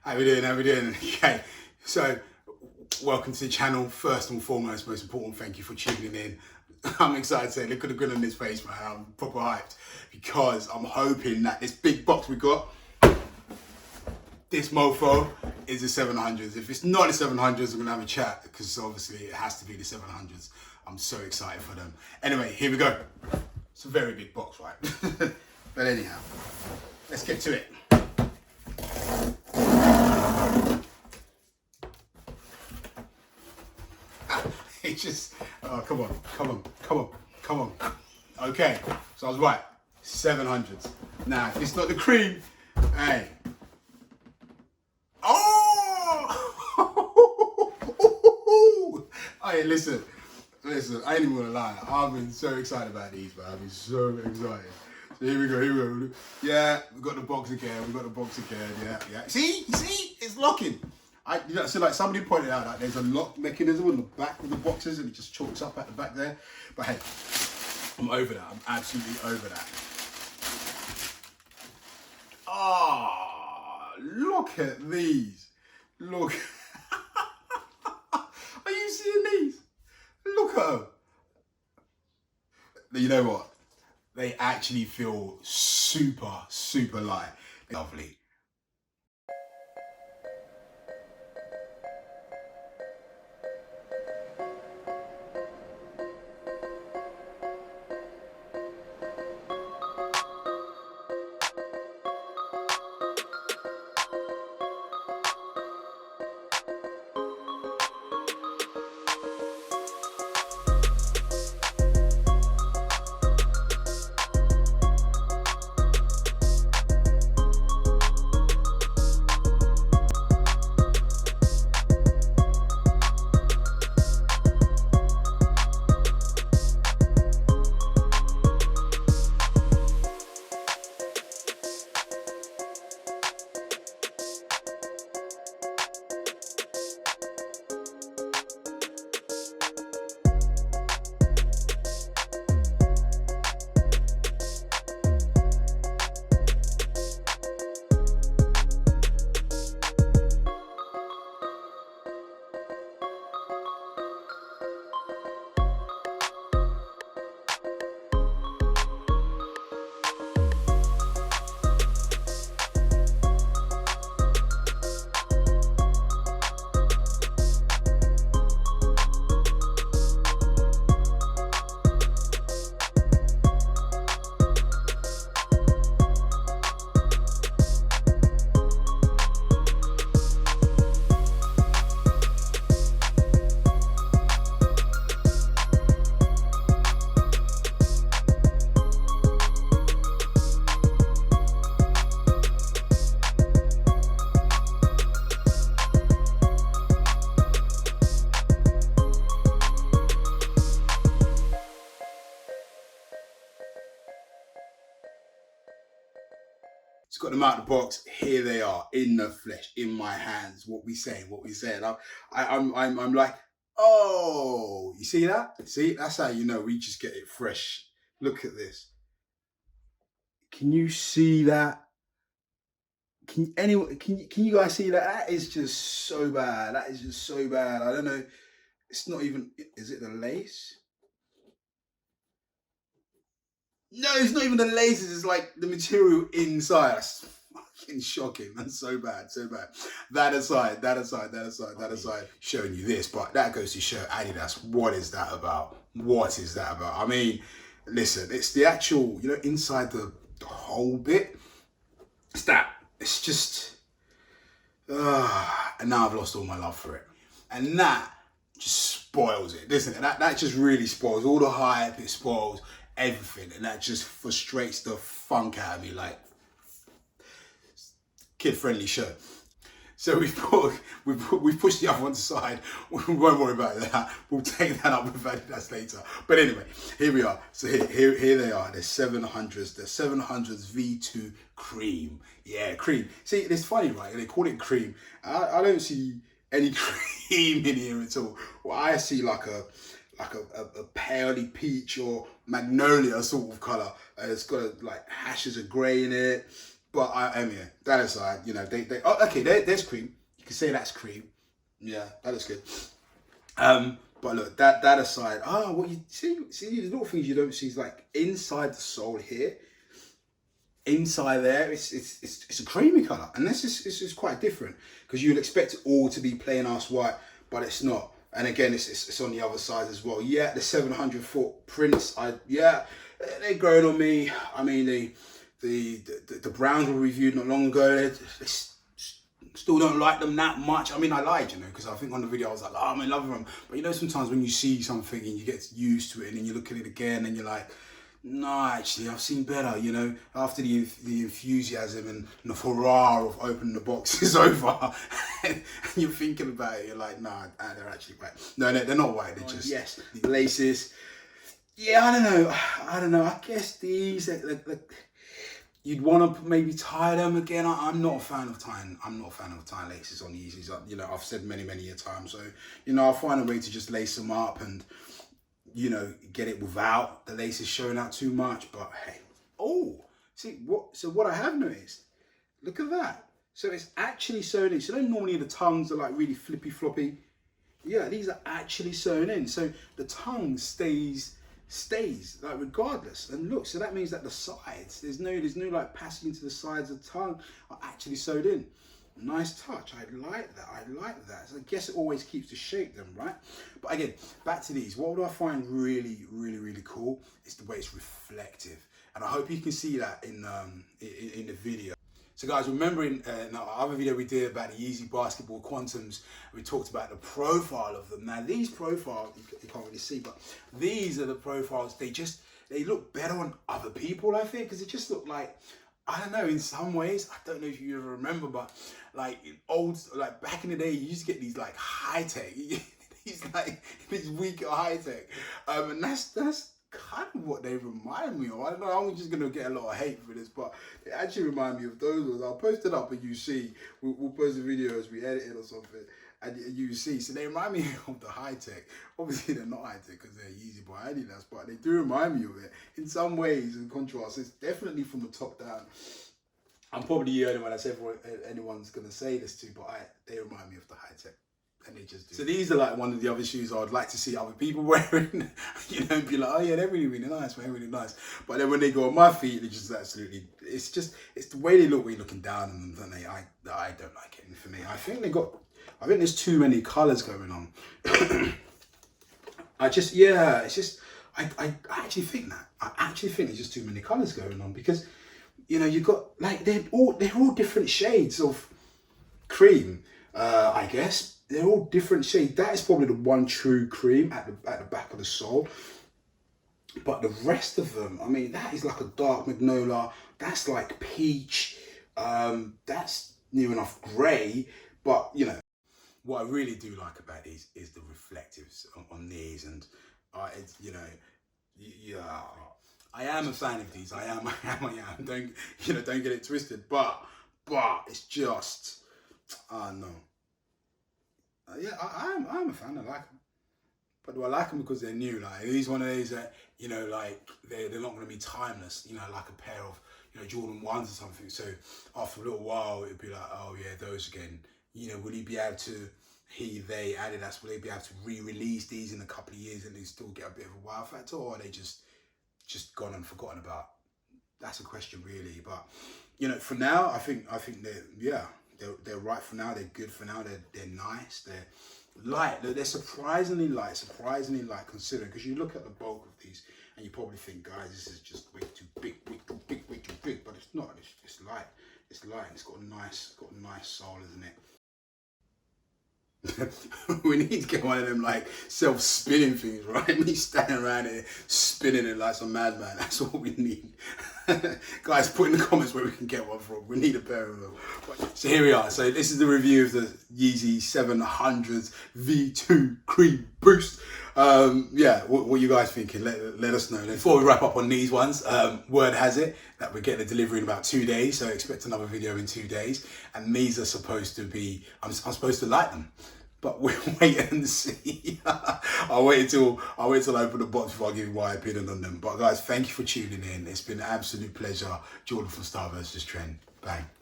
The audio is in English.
How we doing? How we doing? Okay, so welcome to the channel. First and foremost, most important, thank you for tuning in. I'm excited to say, look at the grin on his face, man. I'm proper hyped because I'm hoping that this big box we got, this mofo, is the 700s. If it's not the 700s, we're gonna have a chat because obviously it has to be the 700s. I'm so excited for them. Anyway, here we go. It's a very big box, right? But anyhow, let's get to it. It's just, oh, come on. Okay, so I was right, 700s. Now, if it's not the cream, hey. Oh! Hey, listen, I ain't even gonna lie. I've been so excited about these, man. I've been so excited. So here we go. Yeah, we got the box again. Yeah. See, it's locking. So like somebody pointed out that there's a lock mechanism on the back of the boxes and it just chalks up at the back there. But hey, I'm over that. I'm absolutely over that. Ah, look at these. Look. Are you seeing these? Look at them. You know what? They actually feel super light. Lovely. It's got them out of the box. Here they are, in the flesh, in my hands. What we saying? I'm like, oh, you see that? See, that's how you know we just get it fresh. Look at this. Can you see that? Can you guys see that? That is just so bad. I don't know. It's not even. Is it the lace? No, it's not even the laces. It's like the material inside. That's fucking shocking. That's so bad. That aside. Showing you this, but that goes to show Adidas. What is that about? I mean, listen, it's the actual, inside the whole bit. It's that. It's just, and now I've lost all my love for it. And that just spoils it, doesn't it? That just really spoils all the hype. It spoils everything, and that just frustrates the funk out of me. Like, kid-friendly show. So we've pushed the other one aside. We won't worry about that. We'll take that up with Adidas later. But anyway, here we are. So here they are. The 700s. The 700s V2 cream. Yeah, cream. See, it's funny, right? They call it cream. I don't see any cream in here at all. Well, I see like a paley peach or magnolia sort of colour. It's got like hashes of grey in it. But I mean, that aside, you know, oh, okay, there's cream. You can say that's cream. Yeah, that is good. But look, that aside, what you see these little things you don't see is like inside the sole here, inside there, it's a creamy color, and this is quite different because you'd expect it all to be plain ass white, but it's not. And again, it's on the other side as well. Yeah, the 700-foot prints, they're growing on me. I mean, the browns were reviewed not long ago. They still don't like them that much. I mean, I lied, you know, because I think on the video I was like, oh, I'm in love with them. But you know, sometimes when you see something and you get used to it and then you look at it again and you're like, no, actually, I've seen better, you know, after the enthusiasm and the hurrah of opening the box is over and you're thinking about it, you're like, nah, they're actually white. No, they're not white, they're just, yes, the laces. Yeah, I don't know. I guess these, you'd want to maybe tie them again. I'm not a fan of tying. I'm not a fan of tying laces on the Yeezys. You know, I've said many a times. So, you know, I'll find a way to just lace them up and, you know, get it without the laces showing out too much. But hey, so what I have noticed, look at that. So it's actually sewn in. So normally the tongues are like really flippy floppy. Yeah, these are actually sewn in. So the tongue stays like regardless. And look, so that means that the sides, there's no like passing into the sides of the tongue, are actually sewed in. Nice touch. I like that. So I guess it always keeps the shape then, right? But again, back to these. What would I find really cool is the way it's reflective. And I hope you can see that in the video. So guys, remember in our other video we did about the Yeezy basketball Quantums, we talked about the profile of them. Now these profiles, you can't really see, but these are the profiles, they look better on other people, I think, because it just look like, I don't know, in some ways, I don't know if you ever remember, but like back in the day, you used to get these like high-tech, these weaker high-tech, and that's kind of what they remind me of. I don't know, I'm just gonna get a lot of hate for this, but they actually remind me of those ones. I'll post it up and you see, we'll post the video as we edit it or something, and you see, so they remind me of the high-tech. Obviously they're not high-tech because they're Yeezy by Adidas, but they do remind me of it in some ways. In contrast, it's definitely from the top down. I'm probably the only one that's anyone's gonna say this to, but they remind me of the high-tech. And they just do. So these are like one of the other shoes I would like to see other people wearing, you know, and be like, oh yeah, they're really nice, man, really nice. But then when they go on my feet, they just absolutely, it's the way they look when you're looking down on them, don't they? I don't like it. And for me, I think there's too many colors going on. I actually think that. I actually think there's just too many colors going on because, you know, you've got, like, they're all different shades of cream, I guess. They're all different shades. That is probably the one true cream at the back of the sole. But the rest of them, I mean, that is like a dark magnolia. That's like peach. That's near enough grey. But, you know, what I really do like about these is the reflectives on these. And, you know, yeah, I am a fan of these. I am. Don't get it twisted. But it's just, no. Yeah, I'm a fan. I like them, but do I like them because they're new? Like, these one of these that, you know, like they're not going to be timeless. You know, like a pair of, you know, Jordan 1s or something. So after a little while, it'd be like, oh yeah, those again. You know, will he be able to? Adidas, will they be able to re-release these in a couple of years and they still get a bit of a wow factor, or are they just gone and forgotten about? That's a question, really. But you know, for now, I think they're right for now. They're good for now. They're nice. They're light. They're surprisingly light considering, because you look at the bulk of these and you probably think, guys, this is just way too big. But it's not. It's light. It's light. It's got a nice soul, isn't it? We need to get one of them like self-spinning things, right? Me standing around here spinning it like some madman. That's what we need. Guys, put in the comments where we can get one from. We need a pair of them. So here we are. So this is the review of the Yeezy 700 V2 Cream Boost. Yeah, what you guys thinking? Let us know. Before we wrap up on these ones, word has it that we're getting a delivery in about 2 days. So expect another video in 2 days. And these are supposed to be, I'm supposed to like them. But we'll wait and see. I'll wait until I open the box before I give you my opinion on them. But guys, thank you for tuning in. It's been an absolute pleasure. Jordan from Star vs. Trend. Bang.